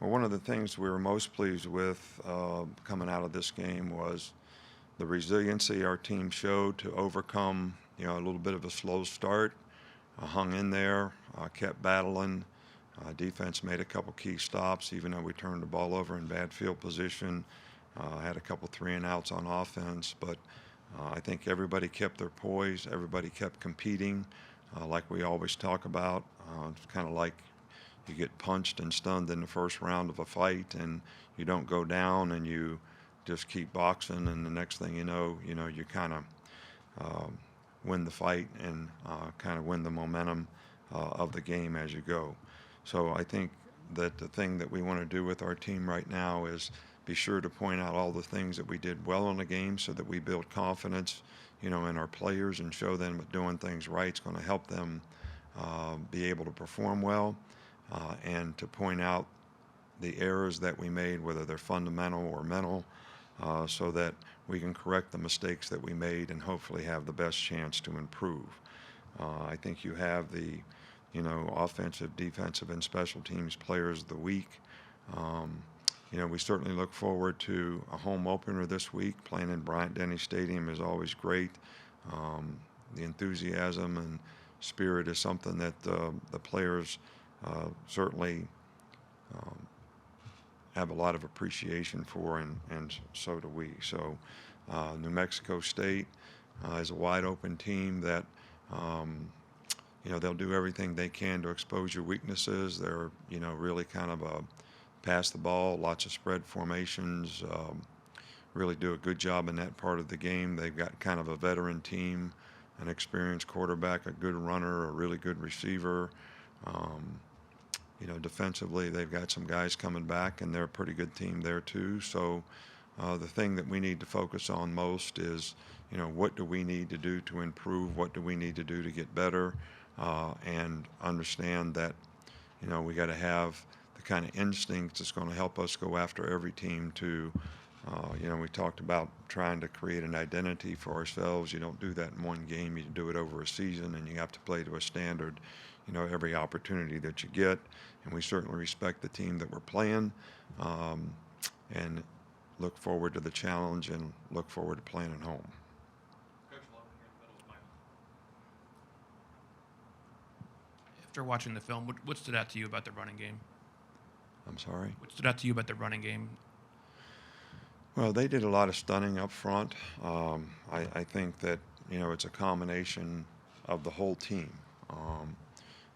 Well, one of the things we were most pleased with coming out of this game was the resiliency our team showed to overcome, a little bit of a slow start. Hung in there, kept battling. Defense made a couple key stops, even though we turned the ball over in bad field position. Had a couple 3-and-outs on offense, but I think everybody kept their poise. Everybody kept competing, like we always talk about. It's kind of like you get punched and stunned in the first round of a fight, and you don't go down, and you just keep boxing, and the next thing you kind of win the fight and kind of win the momentum of the game as you go. So I think that the thing that we want to do with our team right now is be sure to point out all the things that we did well in the game so that we build confidence, in our players and show them that doing things right is going to help them be able to perform well, and to point out the errors that we made, whether they're fundamental or mental, so that we can correct the mistakes that we made and hopefully have the best chance to improve. I think you have the, offensive, defensive, and special teams players of the week. We certainly look forward to a home opener this week. Playing in Bryant-Denny Stadium is always great. The enthusiasm and spirit is something that the players certainly have a lot of appreciation for, and so do we. So New Mexico State is a wide open team that, they'll do everything they can to expose your weaknesses. They're, really kind of pass the ball, lots of spread formations, really do a good job in that part of the game. They've got kind of a veteran team, an experienced quarterback, a good runner, a really good receiver. Defensively, they've got some guys coming back, and they're a pretty good team there too. So the thing that we need to focus on most is, what do we need to do to improve? What do we need to do to get better? And understand that, we got to have the kind of instincts that's going to help us go after every team to, we talked about trying to create an identity for ourselves. You don't do that in one game. You do it over a season, and you have to play to a standard, every opportunity that you get. And we certainly respect the team that we're playing, and look forward to the challenge and look forward to playing at home. After watching the film, what stood out to you about the running game? I'm sorry? What stood out to you about the running game? Well, they did a lot of stunning up front. I think that, it's a combination of the whole team.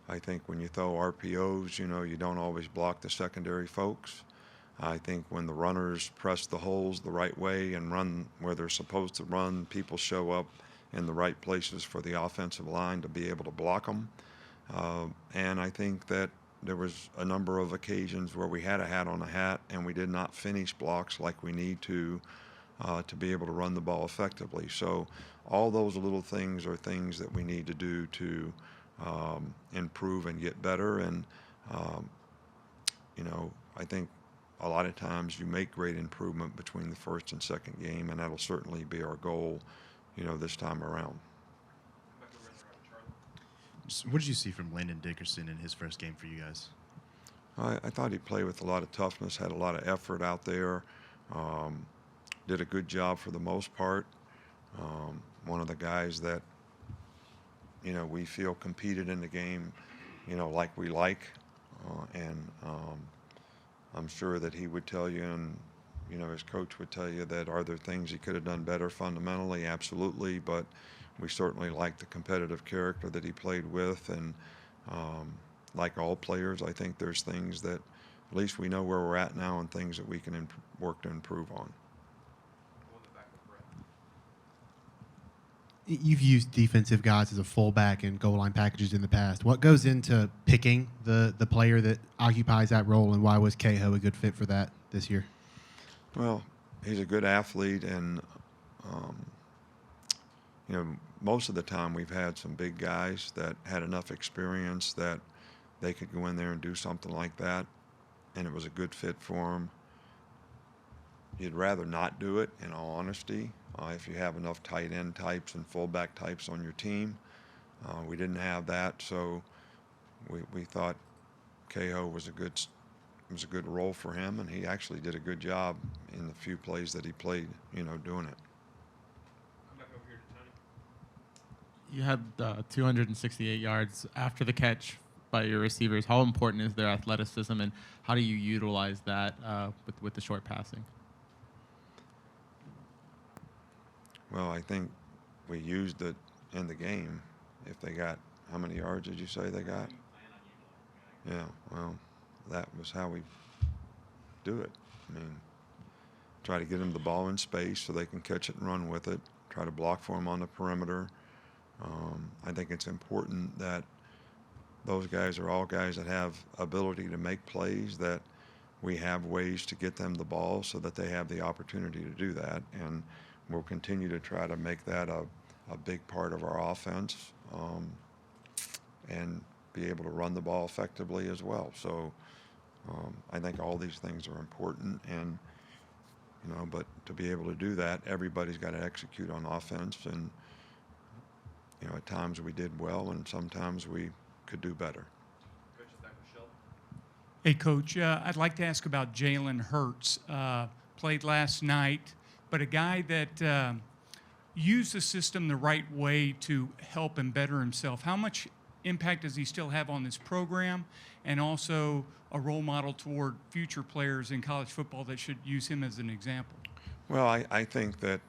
I think when you throw RPOs, you don't always block the secondary folks. I think when the runners press the holes the right way and run where they're supposed to run, people show up in the right places for the offensive line to be able to block them. And I think that there was a number of occasions where we had a hat on a hat and we did not finish blocks like we need to be able to run the ball effectively. So all those little things are things that we need to do to improve and get better. And, I think a lot of times you make great improvement between the first and second game, and that'll certainly be our goal, this time around. What did you see from Landon Dickerson in his first game for you guys? I thought he played with a lot of toughness, had a lot of effort out there, did a good job for the most part. One of the guys that, we feel competed in the game, like we like. And I'm sure that he would tell you, and, his coach would tell you that are there things he could have done better fundamentally? Absolutely. But we certainly like the competitive character that he played with. And like all players, I think there's things that at least we know where we're at now and things that we can work to improve on. You've used defensive guys as a fullback in goal line packages in the past. What goes into picking the player that occupies that role, and why was Cahill a good fit for that this year? Well, he's a good athlete, and most of the time we've had some big guys that had enough experience that they could go in there and do something like that, and it was a good fit for him. You'd rather not do it, in all honesty, if you have enough tight end types and fullback types on your team. We didn't have that, so we thought Cahill was a good was a good role for him, and he actually did a good job in the few plays that he played, doing it. Come back over here to Tony. You had 268 yards after the catch by your receivers. How important is their athleticism, and how do you utilize that with the short passing? Well, I think we used it in the game. If they got, how many yards did you say they got? Yeah, well, that was how we do it. I mean, try to get them the ball in space so they can catch it and run with it. Try to block for them on the perimeter. I think it's important that those guys are all guys that have ability to make plays, that we have ways to get them the ball so that they have the opportunity to do that. And we'll continue to try to make that a big part of our offense, and be able to run the ball effectively as well. So I think all these things are important, and but to be able to do that, everybody's got to execute on offense. And at times we did well, and sometimes we could do better. Hey, Coach, I'd like to ask about Jalen Hurts. Played last night, but a guy that used the system the right way to help and better himself. How much impact does he still have on this program, and also a role model toward future players in college football that should use him as an example? Well, I think that,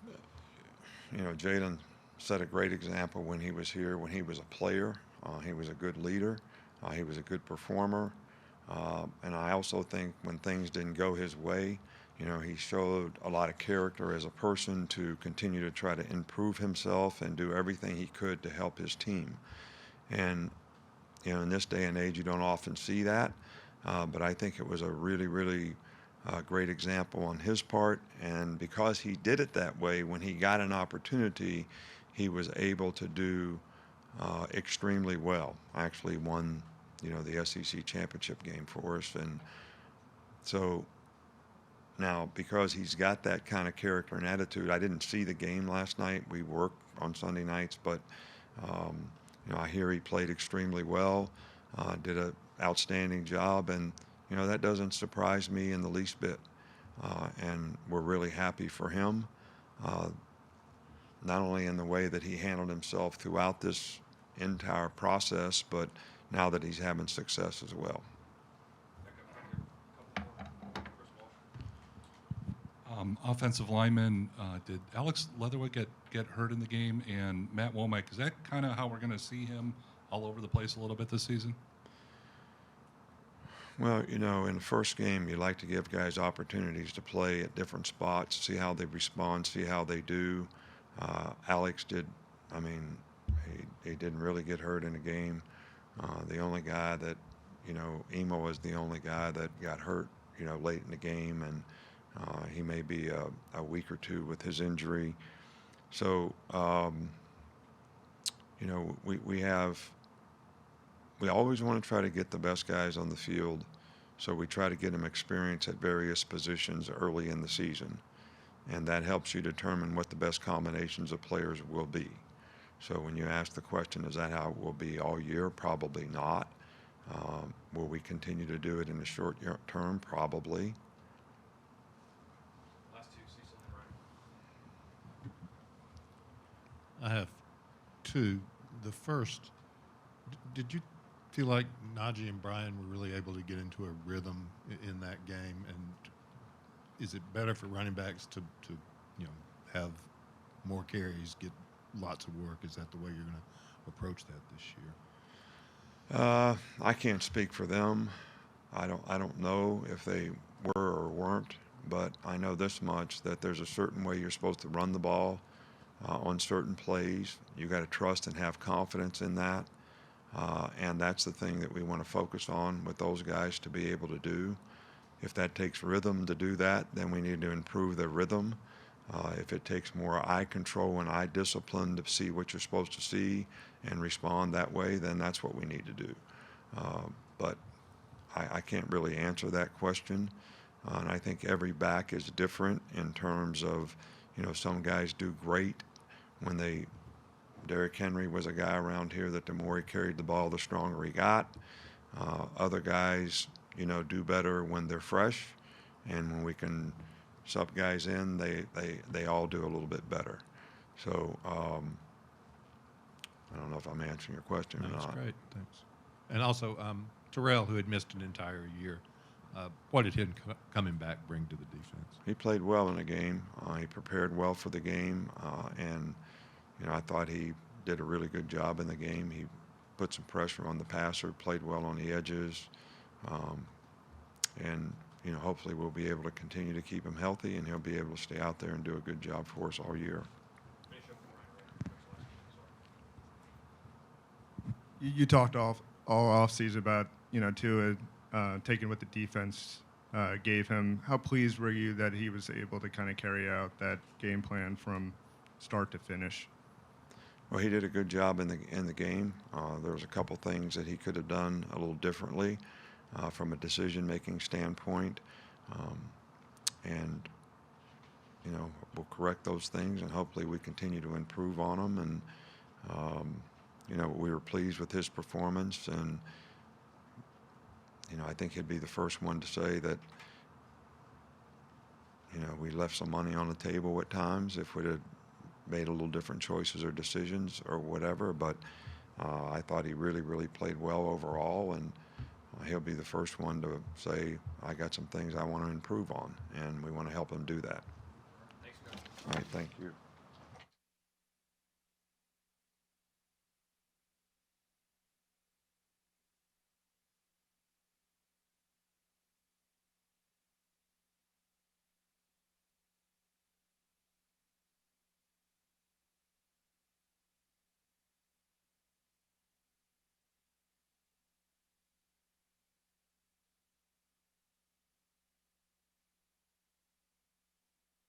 Jalen set a great example when he was here, when he was a player. He was a good leader. He was a good performer. And I also think when things didn't go his way, he showed a lot of character as a person to continue to try to improve himself and do everything he could to help his team. And, in this day and age, you don't often see that. But I think it was a really, really great example on his part. And because he did it that way, when he got an opportunity, he was able to do extremely well. Actually won, the SEC championship game for us. And so now, because he's got that kind of character and attitude, I didn't see the game last night. We work on Sunday nights, but I hear he played extremely well, did an outstanding job, and that doesn't surprise me in the least bit. And we're really happy for him, not only in the way that he handled himself throughout this entire process, but now that he's having success as well. Offensive lineman, did Alex Leatherwood get hurt in the game? And Matt Womack, is that kind of how we're going to see him all over the place a little bit this season? Well, in the first game, you like to give guys opportunities to play at different spots, see how they respond, see how they do. Alex did, he didn't really get hurt in the game. The only guy that, Emo was the only guy that got hurt, late in the game, and he may be a week or two with his injury. So, we always want to try to get the best guys on the field, so we try to get them experience at various positions early in the season, and that helps you determine what the best combinations of players will be. So when you ask the question, is that how it will be all year? Probably not. Will we continue to do it in the short term? Probably. Last two, Cecil and Ryan. I have two. The first, did you feel like Najee and Brian were really able to get into a rhythm in that game? And is it better for running backs to have more carries, get lots of work? Is that the way you're going to approach that this year? I can't speak for them. I don't know if they were or weren't, but I know this much, that there's a certain way you're supposed to run the ball on certain plays. You got to trust and have confidence in that, and that's the thing that we want to focus on with those guys to be able to do. If that takes rhythm to do that, then we need to improve their rhythm. If it takes more eye control and eye discipline to see what you're supposed to see and respond that way, then that's what we need to do. But I can't really answer that question. And I think every back is different in terms of, some guys do great when Derrick Henry was a guy around here that the more he carried the ball, the stronger he got. Other guys, do better when they're fresh, and when we can sub guys in, they all do a little bit better. So I don't know if I'm answering your question or That's not. great. Thanks. And also, Terrell, who had missed an entire year, what did him coming back bring to the defense? He played well in the game. He prepared well for the game, and I thought he did a really good job in the game. He put some pressure on the passer, played well on the edges, and hopefully we'll be able to continue to keep him healthy, and he'll be able to stay out there and do a good job for us all year. You talked all offseason about Tua taking what the defense gave him. How pleased were you that he was able to kind of carry out that game plan from start to finish? Well, he did a good job in the game. There was a couple things that he could have done a little differently from a decision-making standpoint, and we'll correct those things, and hopefully we continue to improve on them. And we were pleased with his performance, and I think he'd be the first one to say that we left some money on the table at times if we'd have made a little different choices or decisions or whatever. But I thought he really, really played well overall, and he'll be the first one to say, I got some things I want to improve on, and we want to help him do that. Thanks, guys. All right, thank you.